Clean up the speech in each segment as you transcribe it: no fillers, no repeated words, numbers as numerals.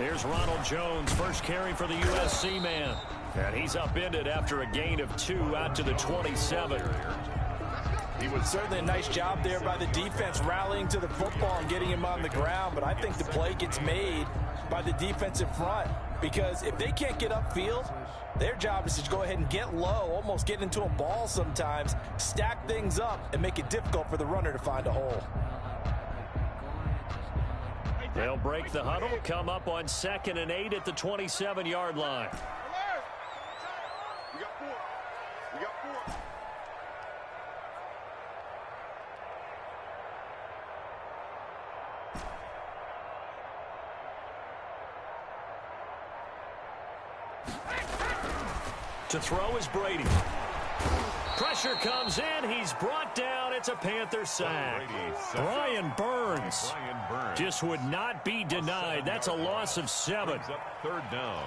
Here's Ronald Jones, first carry for the USC man. And he's upended after a gain of 2 out to the 27. He was certainly a nice job there by the defense rallying to the football and getting him on the ground. But I think the play gets made by the defensive front, because if they can't get upfield, their job is to go ahead and get low, almost get into a ball sometimes, stack things up, and make it difficult for the runner to find a hole. They'll break the huddle, come up on 2nd and 8 at the 27-yard line. We got 4. We got 4. To throw is Brady. Pressure comes in. He's brought down. It's a Panther sack. Brian Burns just would not be denied. That's a loss of 7. Third down.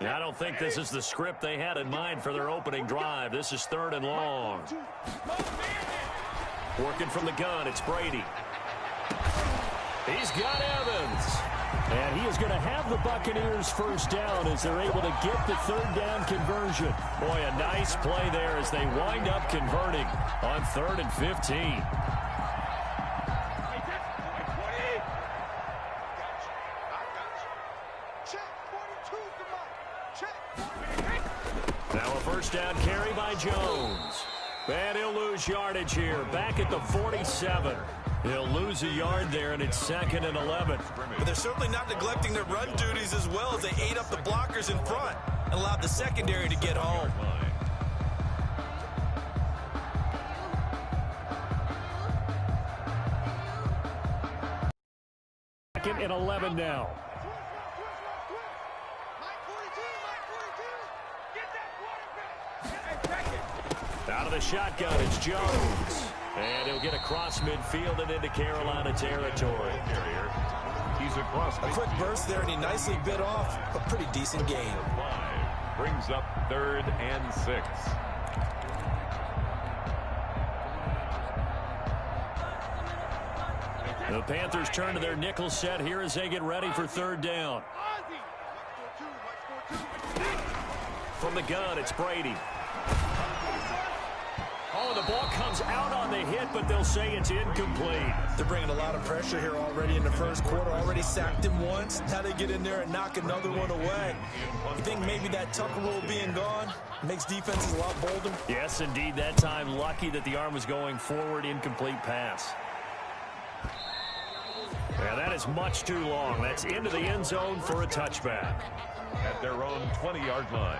I don't think this is the script they had in mind for their opening drive. This is 3rd and long. Working from the gun, it's Brady. He's got Evans. And he is going to have the Buccaneers first down as they're able to get the 3rd down conversion. Boy, a nice play there as they wind up converting on 3rd and 15. Now a first down carry by Jones. And he'll lose yardage here. Back at the 47. He'll lose a yard there, and it's 2nd and 11. But they're certainly not neglecting their run duties as well, as they ate up the blockers in front and allowed the secondary to get home. 2nd and 11 now. Out of the shotgun, it's Jones. And he'll get across midfield and into Carolina territory. He's across. A quick burst there, and he nicely bit off a pretty decent gain. 5 brings up 3rd and 6. The Panthers turn to their nickel set here as they get ready for 3rd down. From the gun, it's Brady. Oh, the ball comes out on the hit, but they'll say it's incomplete. They're bringing a lot of pressure here already in the first quarter. Already sacked him once. Now they get in there and knock another one away. You think maybe that Tucker rule being gone makes defenses a lot bolder? Yes, indeed. That time, lucky that the arm was going forward. Incomplete pass. Yeah, that is much too long. That's into the end zone for a touchback. At their own 20-yard line.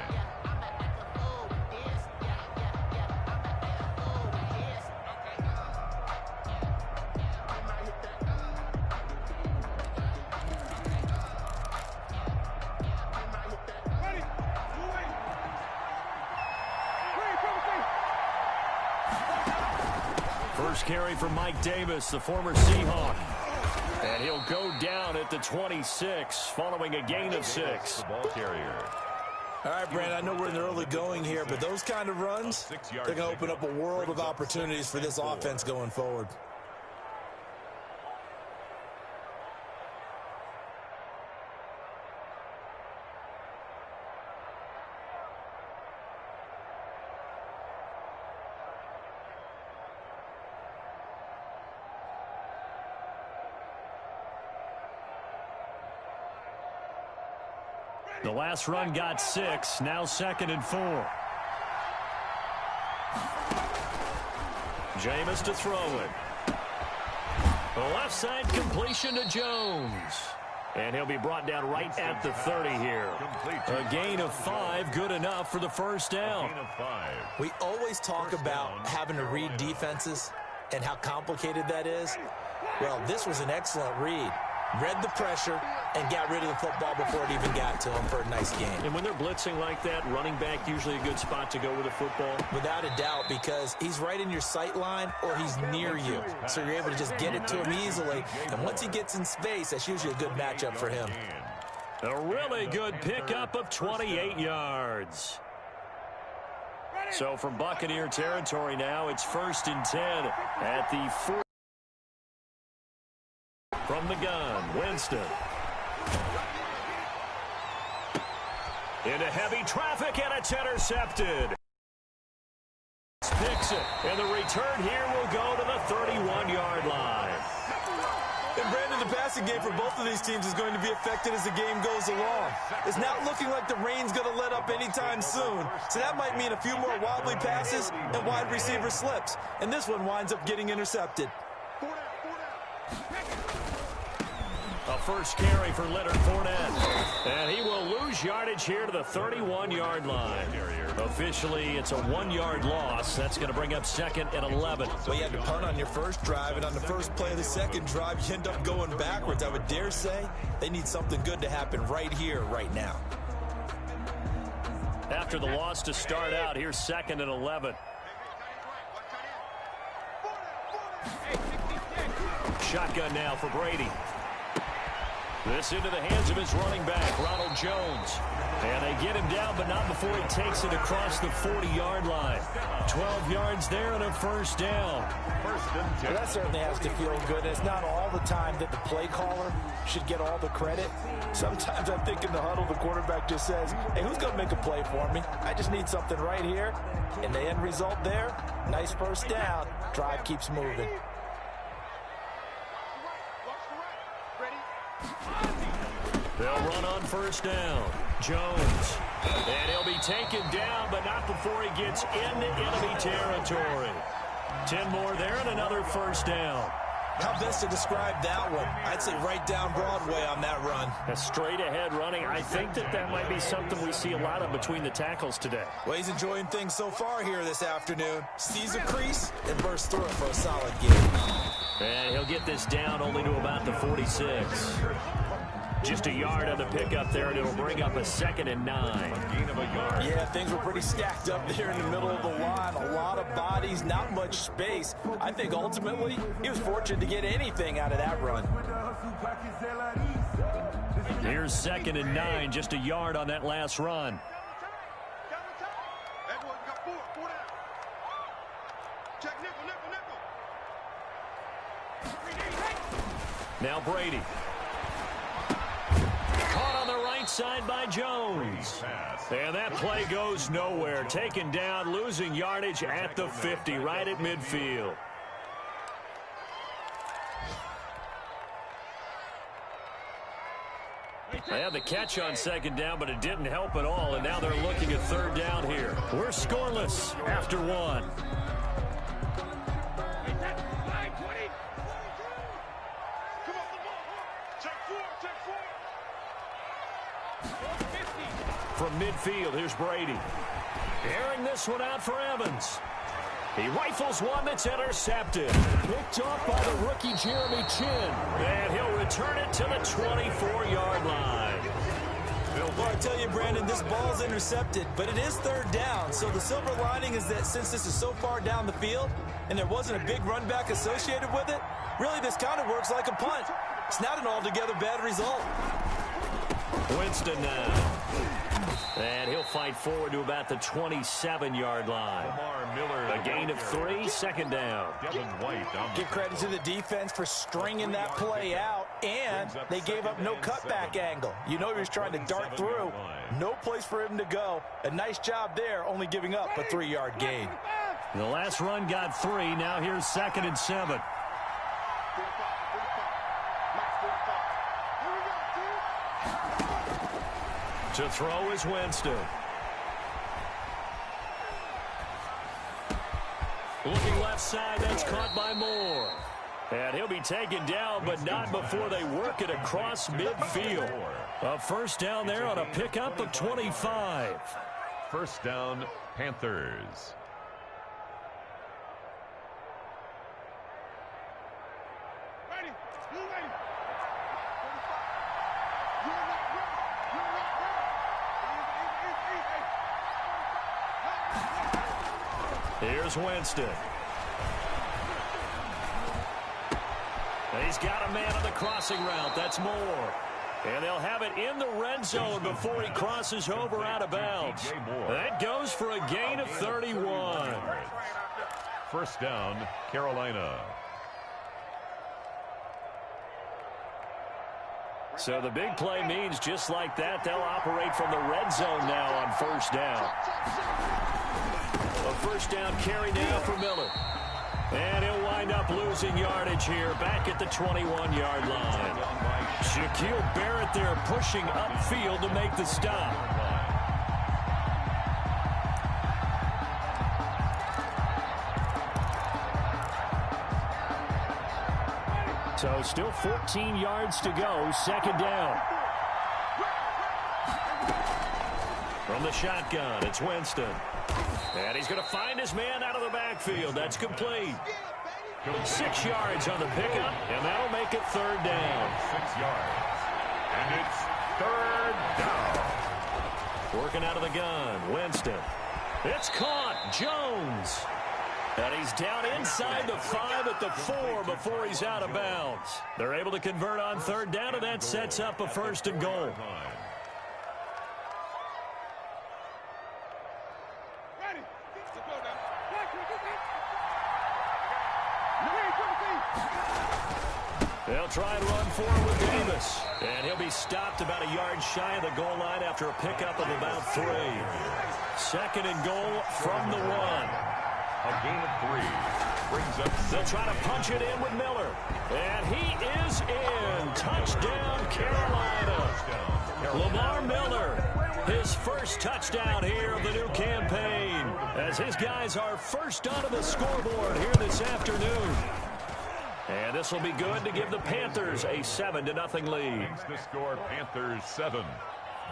First carry for Mike Davis, the former Seahawk. And he'll go down at the 26 following a gain of 6. The ball carrier. All right, Brandon, I know we're in the early going here, but those kind of runs, they're going to open up a world of opportunities for this offense going forward. The last run got 6, now 2nd and 4. Jameis to throw it. The left side completion to Jones. And he'll be brought down right at the 30 here. A gain of 5, good enough for the first down. We always talk about having to read defenses and how complicated that is. Well, this was an excellent read. Read the pressure and got rid of the football before it even got to him for a nice gain. And when they're blitzing like that, running back usually a good spot to go with the football. Without a doubt, because he's right in your sight line or he's near you. So you're able to just get it to him easily. And once he gets in space, that's usually a good matchup for him. A really good pickup of 28 yards. So from Buccaneer territory now, it's 1st and 10 at the 4. From the gun, Winston. Into heavy traffic, and it's intercepted. Picks it, and the return here will go to the 31-yard line. And Brandon, the passing game for both of these teams is going to be affected as the game goes along. It's not looking like the rain's going to let up anytime soon, so that might mean a few more wobbly passes and wide receiver slips. And this one winds up getting intercepted. A first carry for Leonard Fournette. And he will lose yardage here to the 31-yard line. Officially, it's a 1-yard loss. That's going to bring up 2nd and 11. Well, you had to punt on your first drive, and on the first play of the second drive, you end up going backwards. I would dare say they need something good to happen right here, right now. After the loss to start out, here's 2nd and 11. Shotgun now for Brady. This into the hands of his running back, Ronald Jones. And they get him down, but not before he takes it across the 40-yard line. 12 yards there and a first down. Well, that certainly has to feel good. It's not all the time that the play caller should get all the credit. Sometimes I think in the huddle, the quarterback just says, hey, who's going to make a play for me? I just need something right here. And the end result there, nice first down. Drive keeps moving. They'll run on first down. Jones. And he'll be taken down, but not before he gets into enemy territory. 10 more there and another first down. How best to describe that one? I'd say right down Broadway on that run. A straight ahead running. I think that might be something we see a lot of between the tackles today. Well, he's enjoying things so far here this afternoon. Sees a crease and bursts through it for a solid game. And he'll get this down only to about the 46. Just a yard on the pickup there, and it'll bring up a 2nd and 9. Yeah, things were pretty stacked up there in the middle of the line. A lot of bodies, not much space. I think ultimately he was fortunate to get anything out of that run. Here's 2nd and 9, just a yard on that last run. Now Brady. Caught on the right side by Jones. And that play goes nowhere. Taken down, losing yardage at the 50, right at midfield. They had the catch on 2nd down, but it didn't help at all, and now they're looking at 3rd down here. We're scoreless after 1. From midfield, here's Brady. Airing this one out for Evans. He rifles one that's intercepted. Picked off by the rookie Jeremy Chin. And he'll return it to the 24-yard line. Well, I tell you, Brandon, this ball's intercepted, but it is 3rd down. So the silver lining is that since this is so far down the field and there wasn't a big run back associated with it, really this kind of works like a punt. It's not an altogether bad result. Winston now. And he'll fight forward to about the 27-yard line. A gain of 3, 2nd down. Give credit to the defense for stringing that play out, and they gave up no cutback angle. You know he was trying to dart through. No place for him to go. A nice job there, only giving up a 3-yard gain. The last run got 3. Now here's 2nd and 7. To throw is Winston. Looking left side, that's caught by Moore. And he'll be taken down, but not before they work it across midfield. A first down there on a pickup of 25. First down, Panthers. Here's Winston. He's got a man on the crossing route. That's Moore. And they'll have it in the red zone before he crosses over out of bounds. That goes for a gain of 31. First down, Carolina. So the big play means just like that, they'll operate from the red zone now on first down. A first down carry now for Miller. And he'll wind up losing yardage here back at the 21-yard line. Shaquille Barrett there pushing upfield to make the stop. So still 14 yards to go, second down. From the shotgun, it's Winston. And he's going to find his man out of the backfield. That's complete. 6 yards on the pickup, and that'll make it third down. 6 yards. And it's third down. Working out of the gun, Winston. It's caught, Jones. And he's down inside the 5 at the 4 before he's out of bounds. They're able to convert on third down, and that sets up a first and goal. They'll try and run forward with Davis. And he'll be stopped about a yard shy of the goal line after a pickup of about 3. Second and goal from the 1. A gain of 3 brings up. They'll try to punch it in with Miller. And he is in. Touchdown, Carolina. Lamar Miller, his first touchdown here of the new campaign, as his guys are first onto the scoreboard here this afternoon. And this will be good to give the Panthers a 7-0 lead. The score, Panthers 7,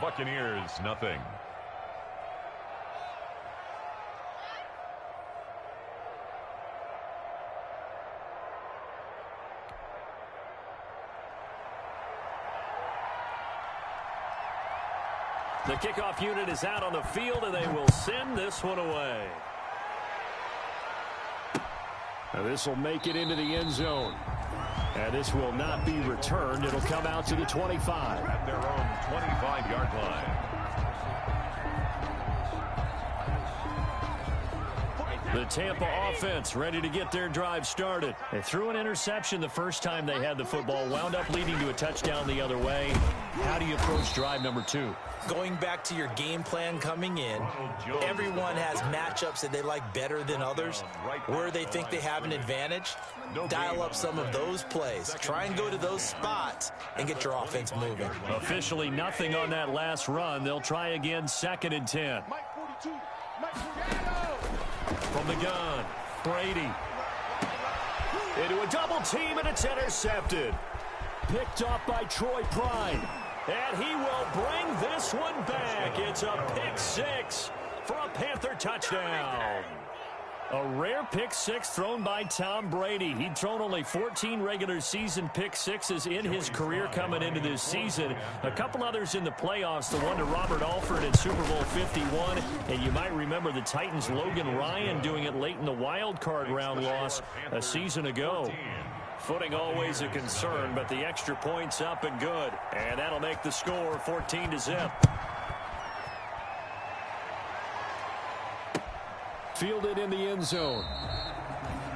Buccaneers 0. The kickoff unit is out on the field, and they will send this one away. Now this will make it into the end zone. And this will not be returned. It'll come out to the 25. At their own 25-yard line. The Tampa offense ready to get their drive started. They threw an interception the first time they had the football, wound up leading to a touchdown the other way. How do you approach drive number 2? Going back to your game plan coming in, everyone has matchups that they like better than others. Where they think they have an advantage, dial up some of those plays. Try and go to those spots and get your offense moving. Officially nothing on that last run. They'll try again, 2nd and 10. From the gun, Brady. Into a double team, and it's intercepted. Picked off by Troy Pride. And he will bring this one back. It's a pick 6 for a Panther touchdown. A rare pick 6 thrown by Tom Brady. He'd thrown only 14 regular season pick 6s in his career coming into this season. A couple others in the playoffs, the one to Robert Alford in Super Bowl 51. And you might remember the Titans' Logan Ryan doing it late in the wild card round loss a season ago. Footing always a concern, but the extra point's up and good. And that'll make the score 14-0. Fielded in the end zone.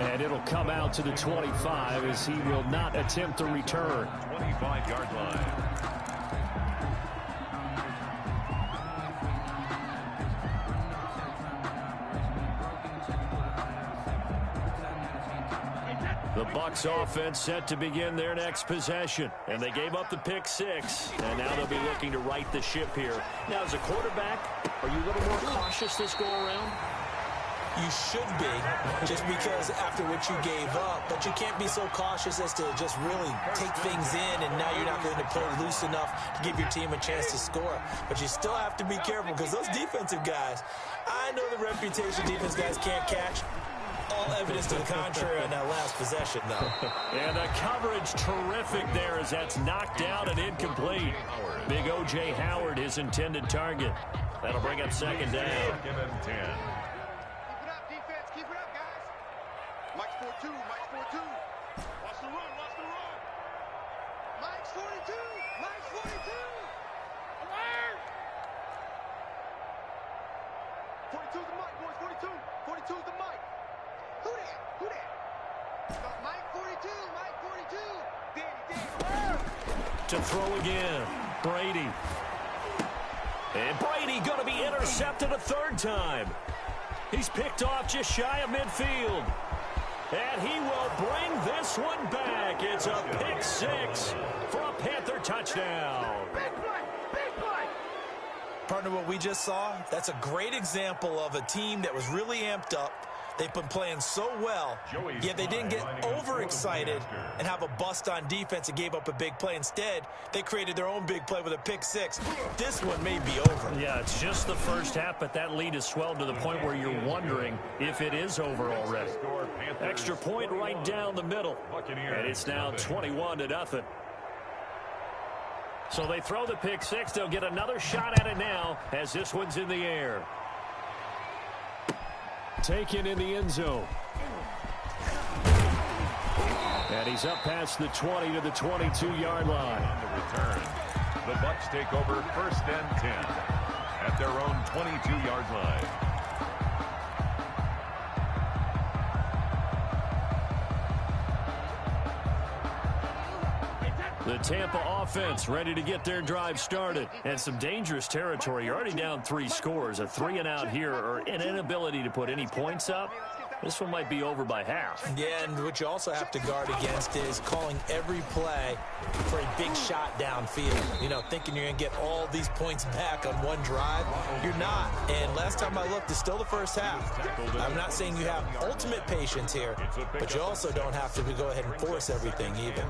And it'll come out to the 25 as he will not attempt to return. 25-yard line. The Bucs offense set to begin their next possession. And they gave up the pick 6. And now they'll be looking to right the ship here. Now, as a quarterback, are you a little more cautious this go-around? You should be, just because after what you gave up. But you can't be so cautious as to just really take things in, and now you're not going to play loose enough to give your team a chance to score. But you still have to be careful, because those defensive guys, I know the reputation defense guys can't catch. All evidence to the contrary on that last possession, though. And the coverage terrific there as that's knocked out and incomplete. Big O.J. Howard, his intended target. That'll bring up 2nd down. 2nd and 10. Mike's 42. Mike's 42. Alert! 42's the Mike, boys. 42. 42's the Mike. Who that? Who that? Mike 42. Mike 42. To throw again. Brady. And Brady going to be intercepted a third time. He's picked off just shy of midfield. And he will bring this one back. It's a pick six for a Panther touchdown. Big play. Big play. Partner, what we just saw, that's a great example of a team that was really amped up. They've been playing so well, yet they didn't get overexcited and have a bust on defense and gave up a big play. Instead, they created their own big play with a pick six. This one may be over. Yeah, it's just the first half, but that lead has swelled to the point where you're wondering if it is over already. Extra point right down the middle, and it's now 21-0. So they throw the pick six. They'll get another shot at it now as this one's in the air. Taken in the end zone. And he's up past the 20 to the 22-yard line. On the return, the Bucs take over 1st and 10 at their own 22-yard line. The Tampa offense ready to get their drive started. And some dangerous territory. You're already down 3 scores. A 3-and-out here or an inability to put any points up. This one might be over by half. Yeah, and what you also have to guard against is calling every play for a big shot downfield. You know, thinking you're going to get all these points back on one drive. You're not. And last time I looked, it's still the first half. I'm not saying you have ultimate patience here, but you also don't have to go ahead and force everything either.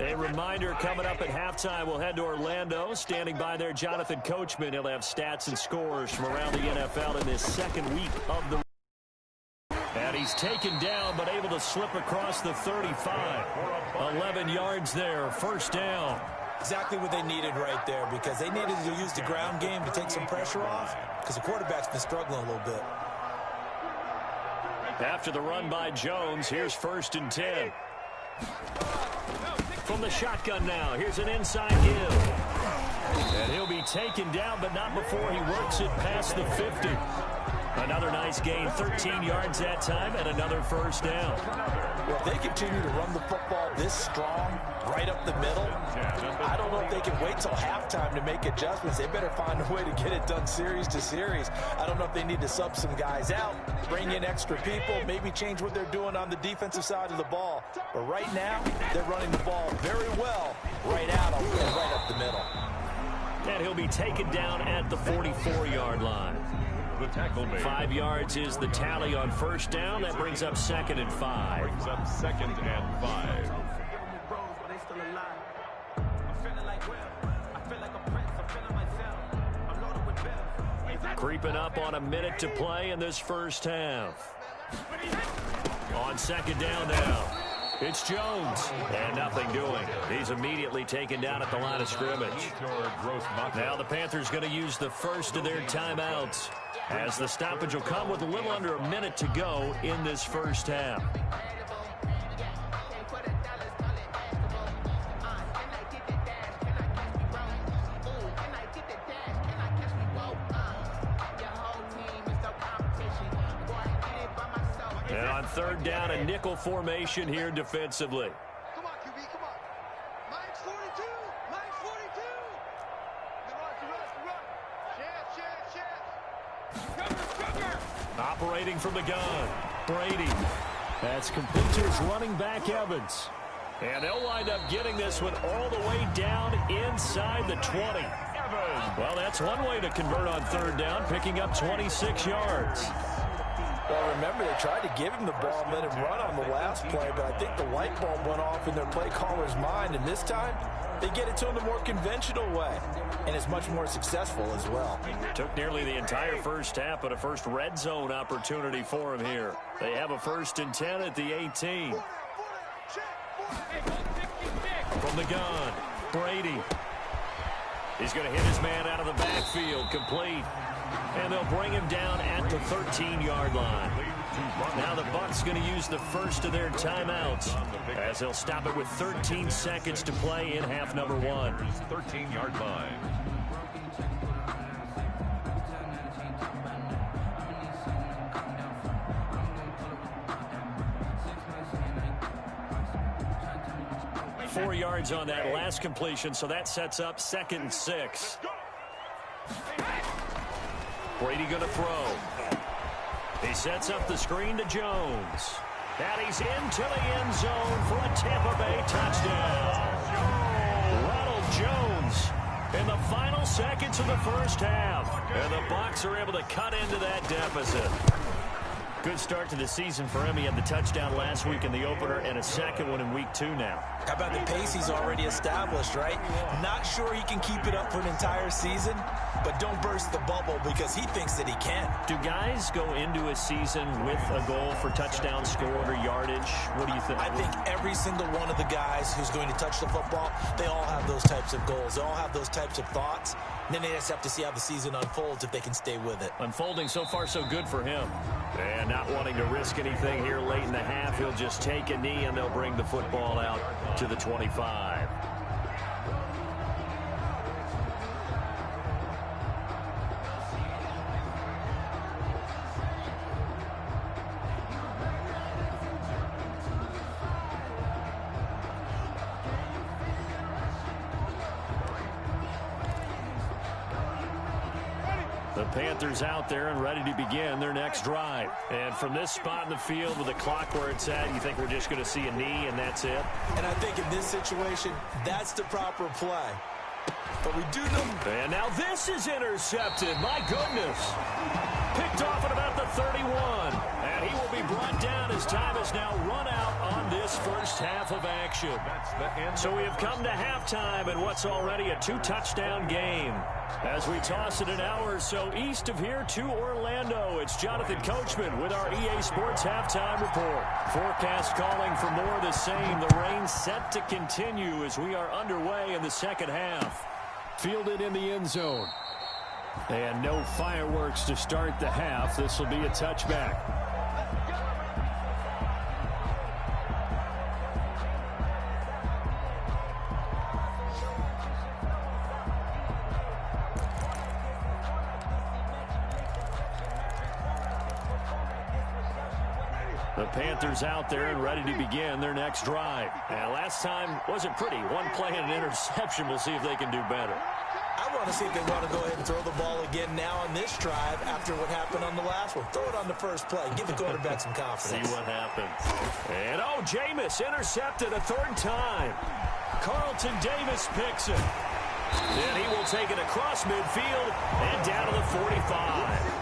A reminder coming up at halftime, we'll head to Orlando. Standing by there, Jonathan Coachman. He'll have stats and scores from around the NFL in this second week of the. And he's taken down, but able to slip across the 35. 11 yards there, first down. Exactly what they needed right there, because they needed to use the ground game to take some pressure off, because the quarterback's been struggling a little bit. After the run by Jones, here's 1st and 10. From the shotgun now, here's an inside give. And he'll be taken down, but not before he works it past the 50. Another nice gain, 13 yards that time, and another first down. Well, if they continue to run the football this strong, right up the middle, I don't know if they can wait till halftime to make adjustments. They better find a way to get it done series to series. I don't know if they need to sub some guys out, bring in extra people, maybe change what they're doing on the defensive side of the ball. But right now, they're running the ball very well right out and right up the middle. And he'll be taken down at the 44-yard line. The tackle made. 5 yards is the tally on first down. That brings up 2nd and 5. Brings up 2nd and 5. Creeping up on a minute to play in this first half. On 2nd down now, it's Jones. And nothing doing. He's immediately taken down at the line of scrimmage. Now the Panthers going to use the first of their timeouts, as the stoppage will come with a little under a minute to go in this first half. And on 3rd down, a nickel formation here defensively. Come on, QB, come on. Mike's 42. Mike's 42. Run. Chance. Operating from the gun, Brady. That's complete to his running back, Evans. And they'll wind up getting this one all the way down inside the 20. Well, that's one way to convert on 3rd down, picking up 26 yards. Well, remember, they tried to give him the ball and let him run on the last play, but I think the light bulb went off in their play caller's mind, and this time they get it to him the more conventional way, and it's much more successful as well. Took nearly the entire first half, but a first red zone opportunity for him here. They have a 1st and 10 at the 18. From the gun, Brady. He's going to hit his man out of the backfield. field, complete. And they'll bring him down at the 13-yard line. Now the Bucs going to use the first of their timeouts as they'll stop it with 13 seconds to play in half number 1. 13-yard line. Four yards on that last completion, so that sets up 2nd and 6. Brady going to throw. He sets up the screen to Jones. And he's into the end zone for a Tampa Bay touchdown. Ronald Jones in the final seconds of the first half. And the Bucs are able to cut into that deficit. Good start to the season for him. He had the touchdown last week in the opener and a second one in week 2 now. How about the pace he's already established, right? Not sure he can keep it up for an entire season, but don't burst the bubble because he thinks that he can. Do guys go into a season with a goal for touchdown scored or yardage? What do you think? I think every single one of the guys who's going to touch the football, they all have those types of goals. They all have those types of thoughts. And then they just have to see how the season unfolds if they can stay with it. Unfolding so far so good for him. And not wanting to risk anything here late in the half, he'll just take a knee and they'll bring the football out to the 25. The Panthers out there and ready to begin their next drive. And from this spot in the field with the clock where it's at, you think we're just going to see a knee and that's it? And I think in this situation, that's the proper play. But we do know. And now this is intercepted. My goodness. Picked off at about the 31. And he will be brought down as time has now run out on this first half of action. So we have come to halftime in what's already a 2-touchdown game. As we toss it an hour or so east of here to Orlando, it's Jonathan Coachman with our EA Sports Halftime Report. Forecast calling for more of the same. The rain set to continue as we are underway in the second half. Fielded in the end zone. And no fireworks to start the half. This will be a touchback. The Panthers out there and ready to begin their next drive. And last time wasn't pretty. One play and an interception. We'll see if they can do better. I want to see if they want to go ahead and throw the ball again now on this drive after what happened on the last one. Throw it on the first play. Give the quarterback some confidence. See what happens. And, oh, Jameis intercepted a third time. Carlton Davis picks it. Then he will take it across midfield and down to the 45.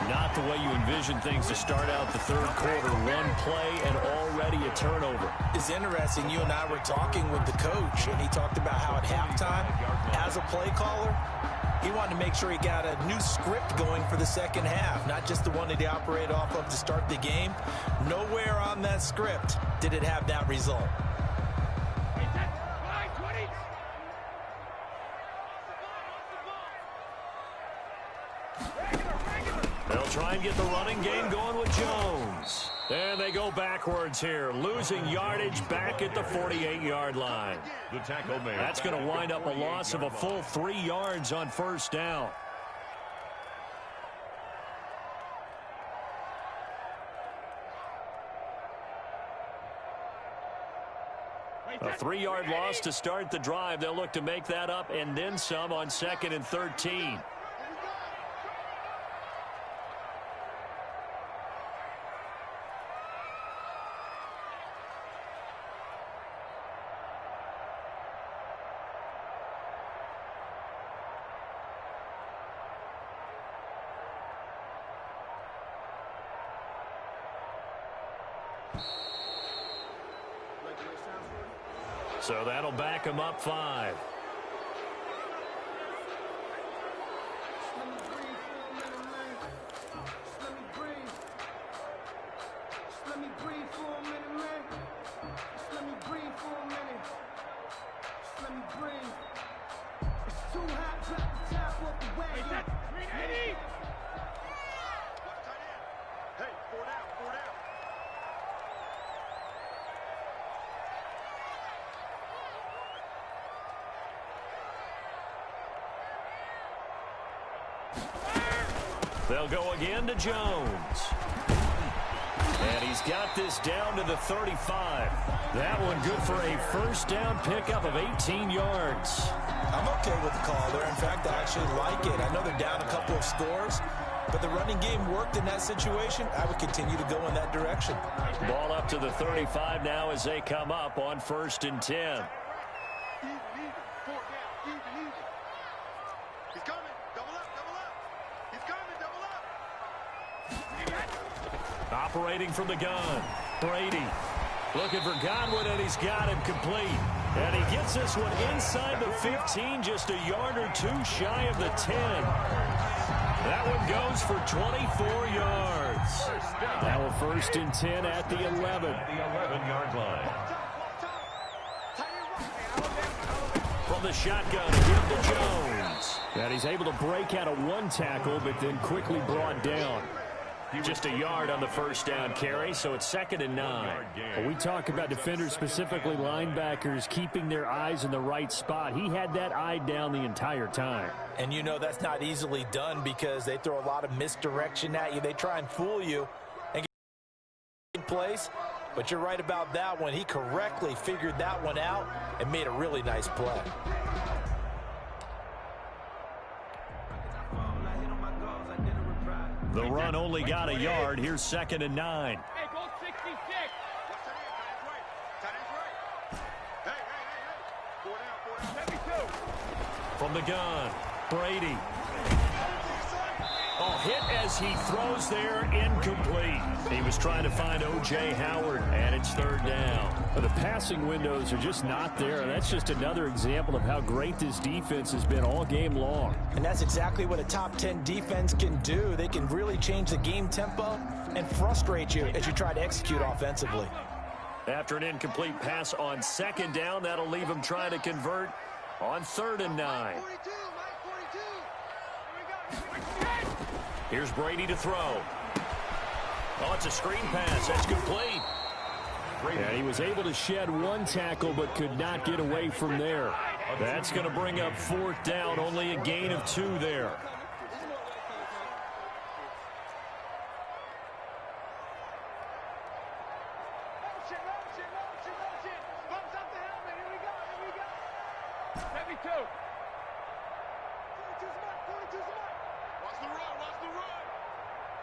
Not the way you envision things to start out the third quarter. One play and already a turnover. It's interesting. You and I were talking with the coach, and he talked about how at halftime, as a play caller, he wanted to make sure he got a new script going for the second half, not just the one that he operated off of to start the game. Nowhere on that script did it have that result. They'll try and get the running game going with Jones. And they go backwards here, losing yardage back at the 48-yard line. The tackle made. That's going to wind up a loss of a full 3 yards on first down. A 3-yard loss to start the drive. They'll look to make that up and then some on 2nd and 13. So that'll back him up 5. They'll go again to Jones. And he's got this down to the 35. That one good for a first down pickup of 18 yards. I'm okay with the call there. In fact, I actually like it. I know they're down a couple of scores, but the running game worked in that situation. I would continue to go in that direction. Ball up to the 35 now as they come up on 1st and 10. He's coming. Double up, double up. He's coming, double up. Operating from the gun, Brady. Looking for Godwin, and he's got him complete. And he gets this one inside the 15, just a yard or two shy of the 10. That one goes for 24 yards. Now a 1st and 10 at the 11. The 11-yard line. From the shotgun, give to Jones. And he's able to break out of one tackle, but then quickly brought down. Just a yard on the first down carry, so it's 2nd and 9. When we talk about defenders, specifically linebackers, keeping their eyes in the right spot, he had that eye down the entire time. And you know that's not easily done because they throw a lot of misdirection at you. They try and fool you and get in place. But you're right about that one. He correctly figured that one out and made a really nice play. The run only got a yard. Here's 2nd and 9. Hey, go 66. Tight end's right. Hey. 4 down. 72. From the gun, Brady. Oh, hit as he throws there, incomplete. He was trying to find O.J. Howard, and it's 3rd down. But the passing windows are just not there. That's just another example of how great this defense has been all game long. And that's exactly what a top 10 defense can do. They can really change the game tempo and frustrate you as you try to execute offensively. After an incomplete pass on 2nd down, that'll leave him trying to convert on 3rd and 9. 42, Mike 42. Here's Brady to throw. Oh, it's a screen pass. That's complete. Yeah, he was able to shed one tackle but could not get away from there. That's going to bring up 4th down. Only a gain of 2 there.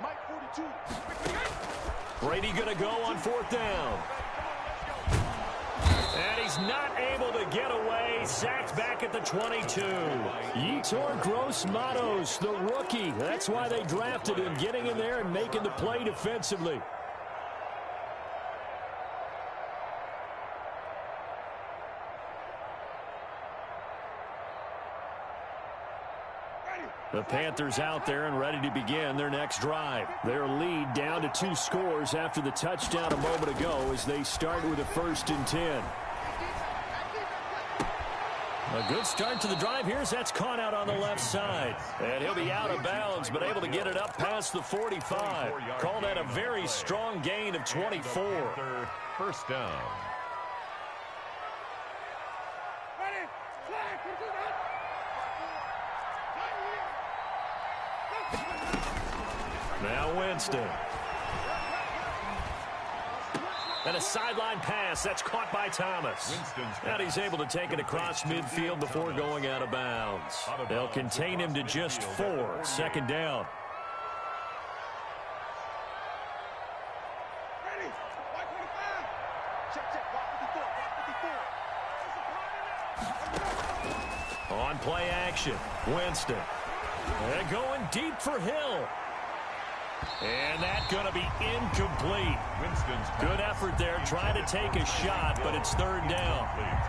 Mike 42. Brady going to go on 4th down. And he's not able to get away. Sacked back at the 22. Yetur Gross-Matos, the rookie. That's why they drafted him, getting in there and making the play defensively. The Panthers out there and ready to begin their next drive. Their lead down to 2 scores after the touchdown a moment ago as they start with a 1st and 10. A good start to the drive. Here's that's caught out on the left side. And he'll be out of bounds, but able to get it up past the 45. Call that a very strong gain of 24. First down. Now Winston. And a sideline pass. That's caught by Thomas. And he's able to take it across midfield before going out of bounds. They'll contain him to just 4. 2nd down. On play action, Winston. They're going deep for Hill. And that's going to be incomplete. Good effort there, trying to take a shot, but it's 3rd down.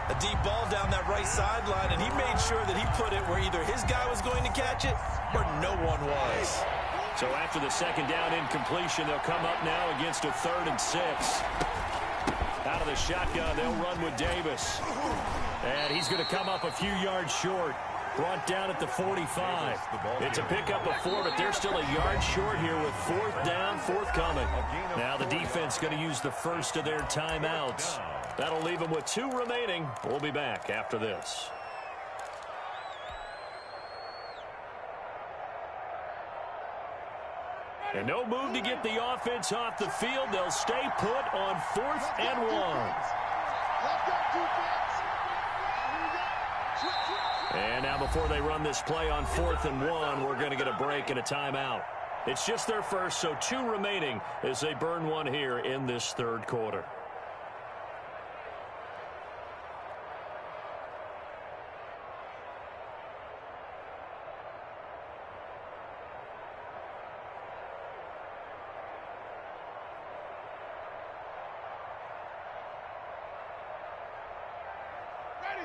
A deep ball down that right sideline, and he made sure that he put it where either his guy was going to catch it or no one was. So after the 2nd down incompletion, they'll come up now against a 3rd and 6. Out of the shotgun, they'll run with Davis. And he's going to come up a few yards short. Brought down at the 45. It's a pickup of 4, but they're still a yard short here with 4th down forthcoming. Now the defense going to use the first of their timeouts. That'll leave them with 2 remaining. We'll be back after this. And no move to get the offense off the field. They'll stay put on 4th and 1. And now before they run this play on 4th and 1, we're going to get a break and a timeout. It's just their first, so 2 remaining as they burn one here in this 3rd quarter.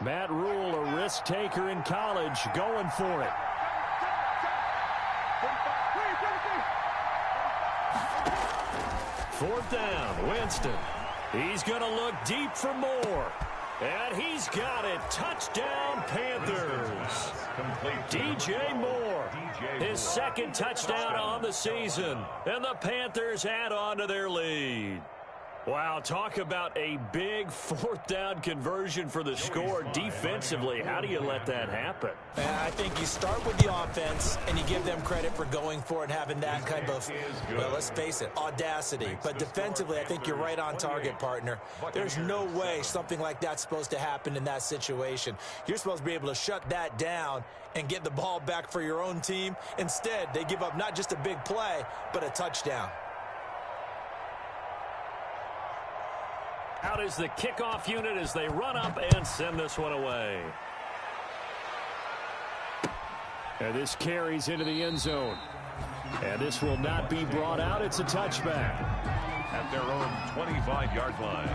Matt Rule, a risk taker in college, going for it. Fourth down, Winston. He's going to look deep for more. And he's got it. Touchdown, Panthers. DJ Moore, his 2nd touchdown on the season. And the Panthers add on to their lead. Wow, talk about a big 4th down conversion for the score. Defensively, how do you let that happen? And I think you start with the offense, and you give them credit for going for it and having that kind of, well, let's face it, audacity. But defensively, I think you're right on target, partner. There's no way something like that's supposed to happen in that situation. You're supposed to be able to shut that down and get the ball back for your own team. Instead, they give up not just a big play, but a touchdown. Out is the kickoff unit as they run up and send this one away. And this carries into the end zone. And this will not be brought out. It's a touchback. At their own 25-yard line.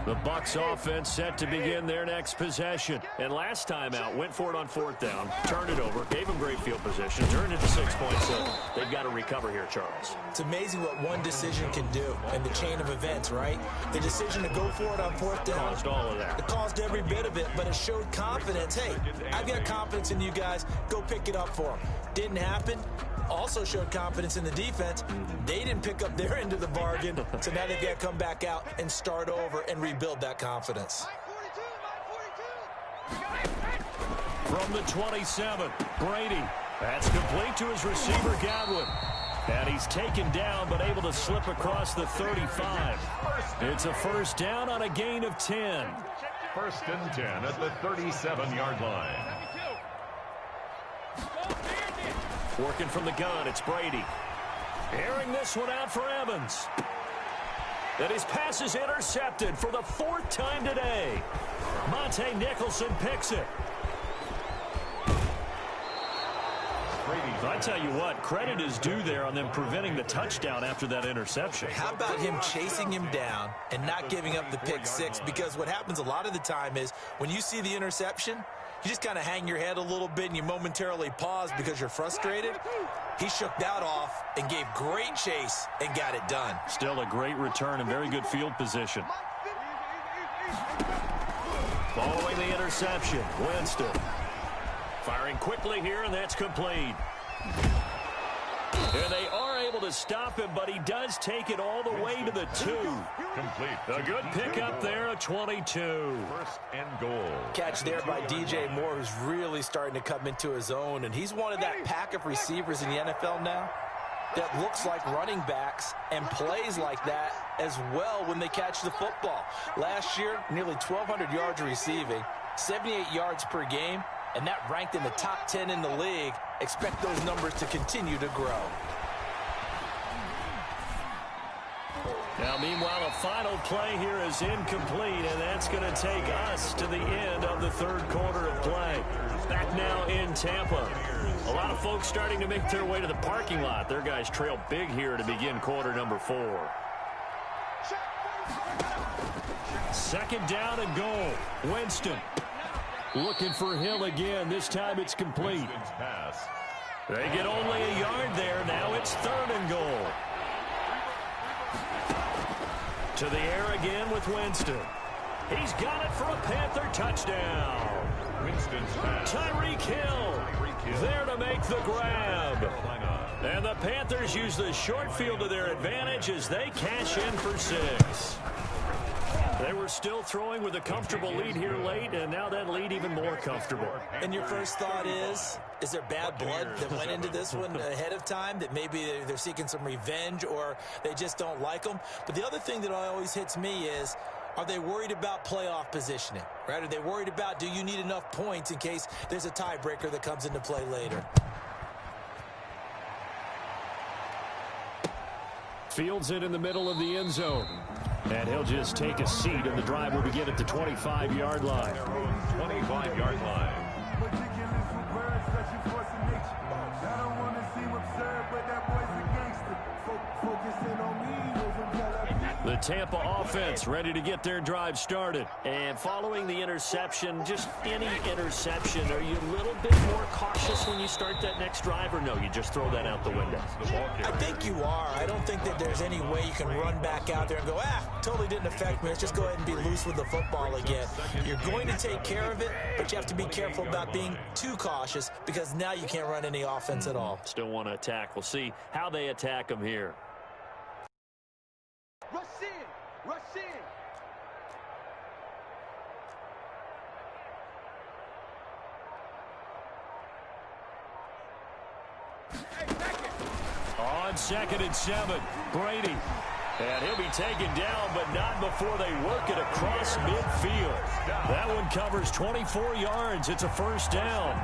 The Bucs offense set to begin their next possession. And last time out, went for it on 4th down, turned it over, gave them great field position, turned it to 6 points. So they've got to recover here, Charles. It's amazing what one decision can do in the chain of events, right? The decision to go for it on 4th down. Caused all of that. It caused every bit of it, but it showed confidence. Hey, I've got confidence in you guys. Go pick it up for them. Didn't happen. Also showed confidence in the defense. They didn't pick up their end of the bargain, so now they've got to come back out and start over and rebuild that confidence. From the 27, Brady. That's complete to his receiver, Godwin. And he's taken down, but able to slip across the 35. It's a 1st down on a gain of 10. 1st and 10 at the 37-yard line. Working from the gun, it's Brady. Airing this one out for Evans. And his pass is intercepted for the 4th time today. Monte Nicholson picks it. I tell you what, credit is due there on them preventing the touchdown after that interception. How about him chasing him down and not giving up the pick 6? Because what happens a lot of the time is when you see the interception, you just kind of hang your head a little bit and you momentarily pause because you're frustrated. He shook that off and gave great chase and got it done. Still a great return and very good field position. Following the interception, Winston. Firing quickly here, and that's complete. And they are able to stop him, but he does take it all the way to the 2. Complete. A good pickup there, a 22. 1st and goal. Catch there by DJ Moore, who's really starting to come into his own, and he's one of that pack of receivers in the NFL now that looks like running backs and plays like that as well when they catch the football. Last year, nearly 1,200 yards receiving, 78 yards per game, and that ranked in the top 10 in the league. Expect those numbers to continue to grow. Now, meanwhile, a final play here is incomplete, and that's going to take us to the end of the 3rd quarter of play. Back now in Tampa. A lot of folks starting to make their way to the parking lot. Their guys trail big here to begin quarter number 4. 2nd down and goal. Winston looking for Hill again. This time it's complete. They get only a yard there. Now it's 3rd and goal. To the air again with Winston. He's got it for a Panther touchdown. Winston's pass. Tyreek Hill there to make the grab. And And the Panthers use the short field to their advantage as they cash in for 6. They were still throwing with a comfortable lead here late, and now that lead even more comfortable. And your first thought is there bad blood that went into this one ahead of time, that maybe they're seeking some revenge or they just don't like them? But the other thing that always hits me is, are they worried about playoff positioning, right? Are they worried about, do you need enough points in case there's a tiebreaker that comes into play later? Fields it in the middle of the end zone. And he'll just take a seat, and the drive will begin at the 25-yard line. 25-yard line. The Tampa offense ready to get their drive started. And following the interception, just any interception, are you a little bit more cautious when you start that next drive, or no, you just throw that out the window? I think you are. I don't think that there's any way you can run back out there and go, totally didn't affect me. Let's just go ahead and be loose with the football again. You're going to take care of it, but you have to be careful about being too cautious because now you can't run any offense at all. Still want to attack. We'll see how they attack them here. Rush in! Rush in! On 2nd and 7, Brady. And he'll be taken down, but not before they work it across midfield. That one covers 24 yards. It's a first down.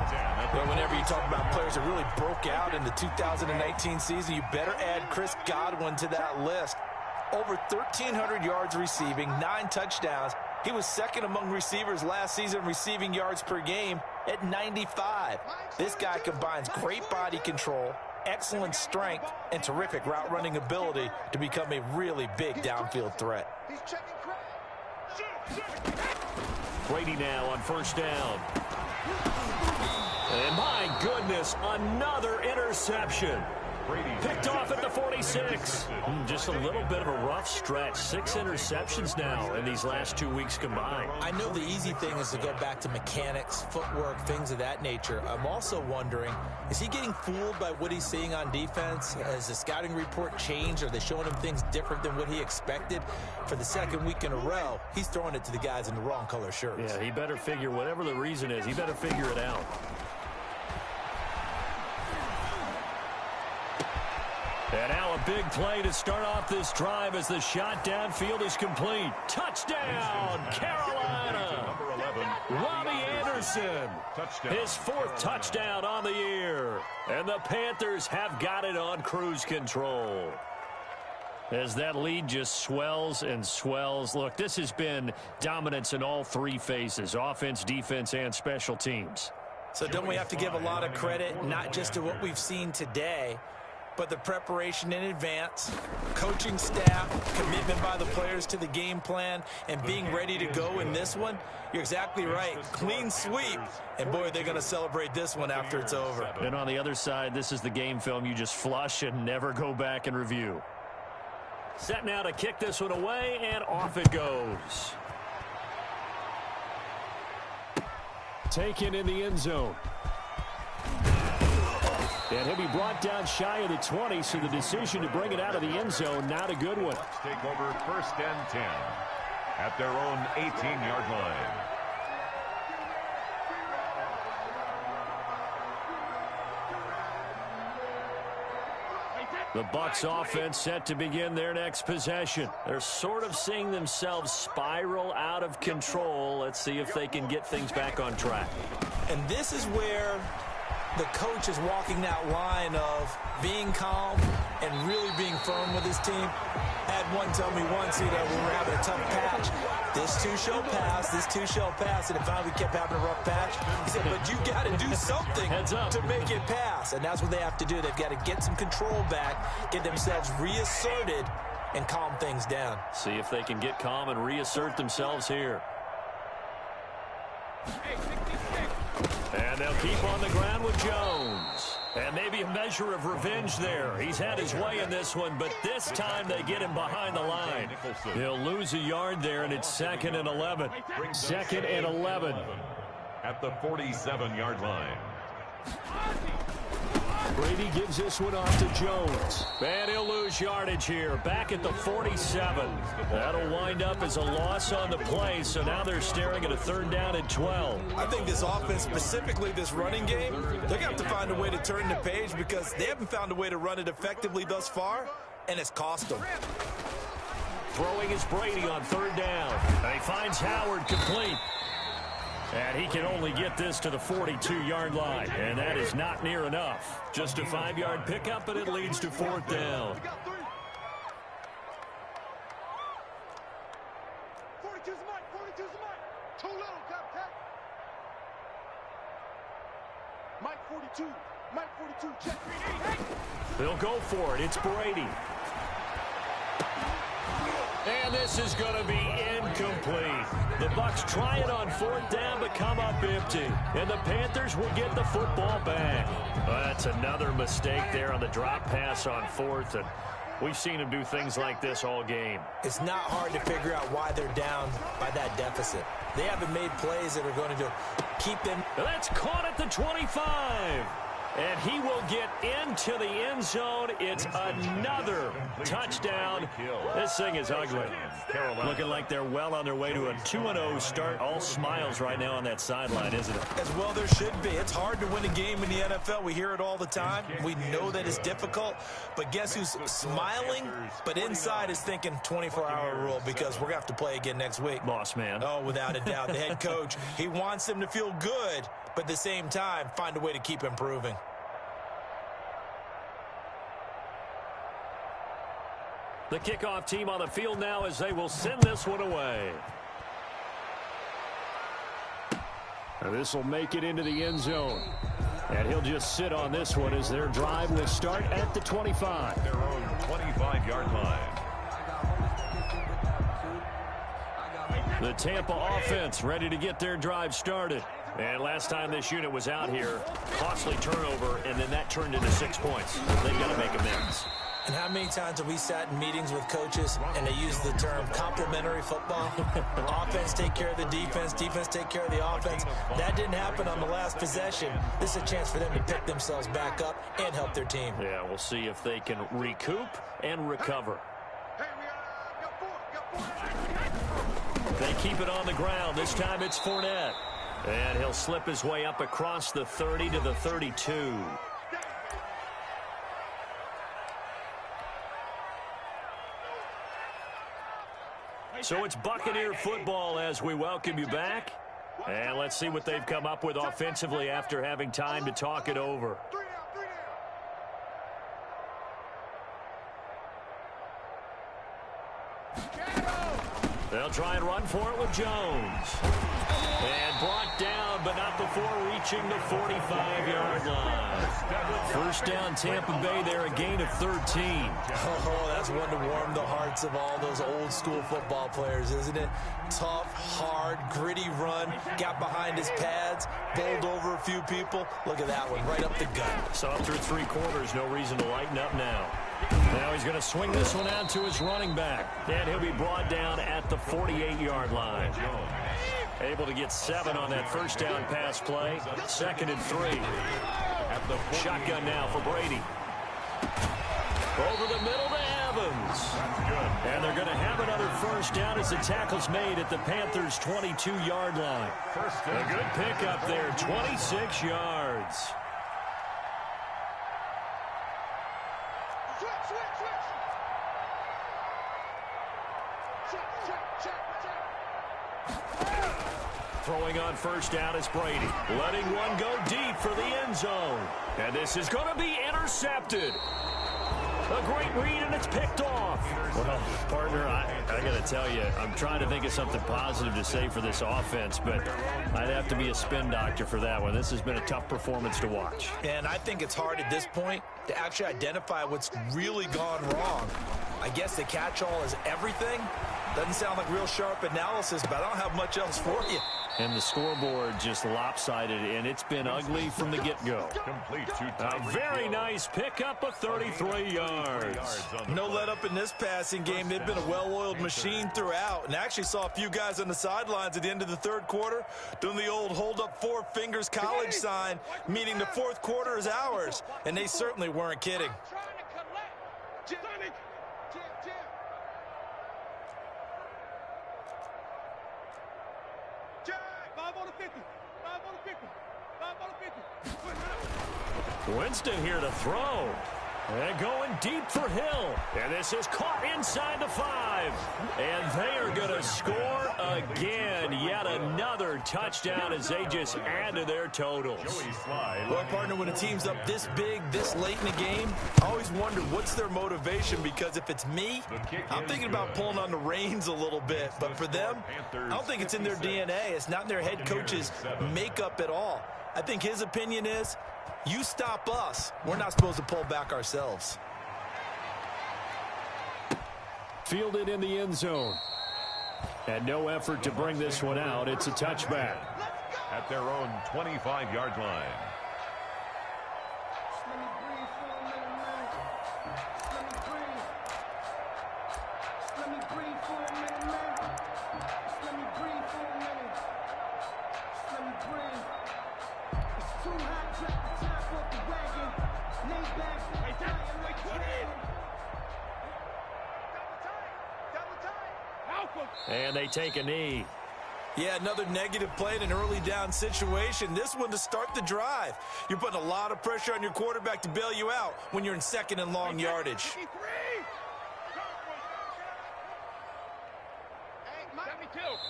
Well, whenever you talk about players that really broke out in the 2019 season, you better add Chris Godwin to that list. Over 1,300 yards receiving, 9 touchdowns. He was second among receivers last season receiving yards per game at 95. This guy combines great body control, excellent strength, and terrific route running ability to become a really big downfield threat. Brady now on first down. And my goodness, another interception. Picked off at the 46. Just a little bit of a rough stretch. 6 interceptions now in these last 2 weeks combined. I know the easy thing is to go back to mechanics, footwork, things of that nature. I'm also wondering, is he getting fooled by what he's seeing on defense? Has the scouting report changed? Are they showing him things different than what he expected? For the second week in a row, he's throwing it to the guys in the wrong color shirts. Yeah, he better figure, whatever the reason is, he better figure it out. And now a big play to start off this drive as the shot downfield is complete. Touchdown, Carolina. Robbie Anderson, his 4th touchdown on the year. And the Panthers have got it on cruise control. As that lead just swells and swells. Look, this has been dominance in all 3 phases, offense, defense, and special teams. So don't we have to give a lot of credit, not just to what we've seen today, but the preparation in advance, coaching staff, commitment by the players to the game plan, and being ready to go in this one? You're exactly right. Clean sweep. And, boy, they're going to celebrate this one after it's over. And on the other side, this is the game film you just flush and never go back and review. Set now to kick this one away, and off it goes. Taken in the end zone. And he'll be brought down shy of the 20, so the decision to bring it out of the end zone, not a good one. Take over 1st and 10 at their own 18-yard line. The Bucs offense set to begin their next possession. They're sort of seeing themselves spiral out of control. Let's see if they can get things back on track. And this is where the coach is walking that line of being calm and really being firm with his team. Had one tell me once, when we were having a tough patch, this too shall pass, this too shall pass, and it finally kept having a rough patch. He said, but you got to do something to make it pass, and that's what they have to do. They've got to get some control back, get themselves reasserted, and calm things down. See if they can get calm and reassert themselves here. And they'll keep on the ground with Jones. And maybe a measure of revenge there. He's had his way in this one, but this time they get him behind the line. He'll lose a yard there, and it's 2nd and 11. 2nd and 11. At the 47-yard line. Brady gives this one off to Jones. And he'll lose yardage here. Back at the 47. That'll wind up as a loss on the play. So now they're staring at a 3rd down and 12. I think this offense, specifically this running game, they're going to have to find a way to turn the page because they haven't found a way to run it effectively thus far, and it's cost them. Throwing is Brady on 3rd down. And he finds Howard complete. And he can only get this to the 42-yard line. And that is not near enough. Just a 5-yard pickup, and it leads to 4th down. 42's the mic. 42's the mic. Too little, Captain. Mike 42. Mike 42. Check 3D. They'll go for it. It's Brady. And this is going to be incomplete. The Bucs try it on 4th down, but come up empty. And the Panthers will get the football back. Well, that's another mistake there on the drop pass on 4th. And we've seen him do things like this all game. It's not hard to figure out why they're down by that deficit. They haven't made plays that are going to keep them. That's caught at the 25. And he will get into the end zone. It's another touchdown. This thing is ugly. Looking like they're well on their way to a 2-0 start. All smiles right now on that sideline, isn't it? As well there should be. It's hard to win a game in the NFL. We hear it all the time. We know that it's difficult. But guess who's smiling? But inside is thinking 24-hour rule because we're going to have to play again next week. Boss man. Oh, without a doubt. The head coach, he wants them to feel good, but at the same time, find a way to keep improving. The kickoff team on the field now as they will send this one away. And this will make it into the end zone. And he'll just sit on this one as their drive will start at the 25. Their own 25-yard line. The Tampa offense ready to get their drive started. And last time this unit was out here, costly turnover, and then that turned into 6 points. They've got to make amends. And how many times have we sat in meetings with coaches and they use the term complementary football? Offense take care of the defense, defense take care of the offense. That didn't happen on the last possession. This is a chance for them to pick themselves back up and help their team. Yeah, we'll see if they can recoup and recover. They keep it on the ground. This time it's Fournette. And he'll slip his way up across the 30 to the 32. So it's Buccaneer football as we welcome you back. And let's see what they've come up with offensively after having time to talk it over. They'll try and run for it with Jones. And brought down, but not before reaching the 45-yard line. First down, Tampa Bay there, a gain of 13. Oh, that's one to warm the hearts of all those old-school football players, isn't it? Tough, hard, gritty run, got behind his pads, bowled over a few people. Look at that one, right up the gut. So through 3 quarters, no reason to lighten up now. Now he's going to swing this one out to his running back. And he'll be brought down at the 48-yard line. Able to get 7 on that first down pass play. 2nd and 3. Shotgun now for Brady. Over the middle to Evans. And they're going to have another first down as the tackle's made at the Panthers' 22-yard line. A good pickup there, 26 yards. Throwing on first down is Brady. Letting one go deep for the end zone. And this is going to be intercepted. A great read, and it's picked off. Well, partner, I got to tell you, I'm trying to think of something positive to say for this offense, but I'd have to be a spin doctor for that one. This has been a tough performance to watch. And I think it's hard at this point to actually identify what's really gone wrong. I guess the catch-all is everything. Doesn't sound like real sharp analysis, but I don't have much else for you. And the scoreboard just lopsided, and it's been ugly from the get-go. Complete to A very nice pickup of 33 yards. No let-up in this passing game. They've been a well-oiled machine throughout. And actually saw a few guys on the sidelines at the end of the third quarter doing the old hold-up four fingers college sign, meaning the fourth quarter is ours. And they certainly weren't kidding. Winston here to throw. And going deep for Hill. And this is caught inside the 5. And they are going to score again. Yet another touchdown as they just add to their totals. Well, partner, when a team's up this big, this late in the game, I always wonder what's their motivation, because if it's me, I'm thinking about pulling on the reins a little bit. But for them, I don't think it's in their DNA. It's not in their head coach's makeup at all. I think his opinion is, you stop us, we're not supposed to pull back ourselves. Fielded in the end zone. And no effort to bring this one out. It's a touchback. At their own 25-yard line. And they take a knee. Yeah, another negative play in an early down situation. This one to start the drive. You're putting a lot of pressure on your quarterback to bail you out when you're in second and long yardage.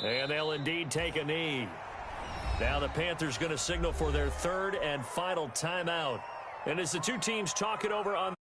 And they'll indeed take a knee. Now the Panthers going to signal for their third and final timeout. And as the two teams talk it over on